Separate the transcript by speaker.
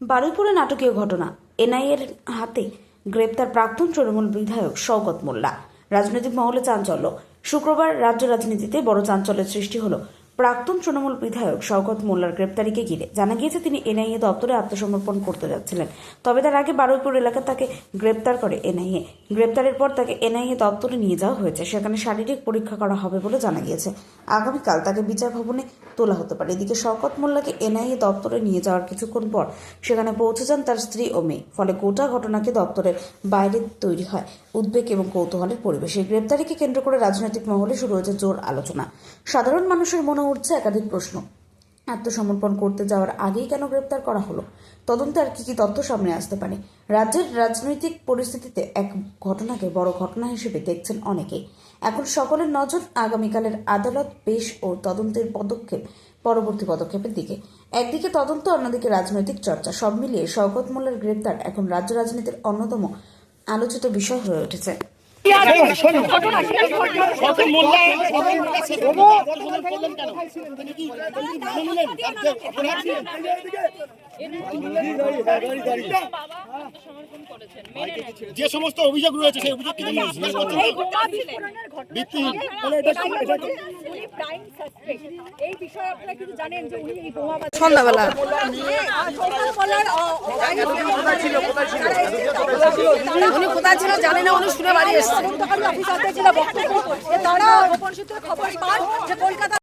Speaker 1: বারুইপুরে নাটকীয় ঘটনা, এনআইএর হাতে গ্রেপ্তার প্রাক্তন তৃণমূল বিধায়ক শওকত মোল্লা। রাজনৈতিক মহলে চাঞ্চল্য। শুক্রবার রাজ্য রাজনীতিতে বড় চাঞ্চল্যের সৃষ্টি হলো প্রাক্তন তৃণমূল বিধায়ক শওকত মোল্লার গ্রেপ্তারিকে ঘিরে। জানা গিয়েছে তিনি এনআইএ দপ্তরে আত্মসমর্পণ করতে যাচ্ছিলেন, তবে তার আগে বারুইপুর এলাকা তাকে গ্রেপ্তার করে এনআইএ। গ্রেপ্তারের পর তাকে এনআইএ দপ্তরে নিয়ে যাওয়া হয়েছে, সেখানে শারীরিক পরীক্ষা করা হবে বলে জানা গিয়েছে। আগামীকাল তাকে বিচার ভবনে তোলা হতে পারে। এদিকে শওকত মোল্লাকে এনআইএ দপ্তরে নিয়ে যাওয়ার কিছুক্ষণ পর সেখানে পৌঁছে যান তার স্ত্রী ও মেয়ে। ফলে গোটা ঘটনাকে দপ্তরের বাইরে তৈরি হয় উদ্বেগ এবং কৌতূহলের পরিবেশ। এই গ্রেপ্তারিকে কেন্দ্র করে রাজনৈতিক মহলে শুরু হয়েছে জোর আলোচনা। সাধারণ মানুষের মনে উঠছে একাধিক প্রশ্ন। আত্মসমর্পণ করতে যাওয়ার আগেই কেন গ্রেপ্তার করা হলো? তদন্তে আর কি তথ্য সামনে আসতে পারে? রাজ্যের রাজনৈতিক পরিস্থিতিতে এক ঘটনাকে বড় ঘটনা হিসেবে দেখছেন অনেকেই। এখন সকলের নজর আগামীকালের আদালত পেশ ও তদন্তের পরবর্তী পদক্ষেপের দিকে। একদিকে তদন্ত, অন্যদিকে রাজনৈতিক চর্চা। সব মিলিয়ে শওকত মোল্লার গ্রেপ্তার এখন রাজ্য রাজনীতির অন্যতম আলোচিত বিষয় হয়ে উঠেছে।
Speaker 2: যে সমস্ত অভিযোগ রয়েছে সেই অভিযোগ
Speaker 3: সন্ধ্যাবেলা উনি কোথায় ছিল জানি না, উনি শুনে বাড়ি এসেছেন।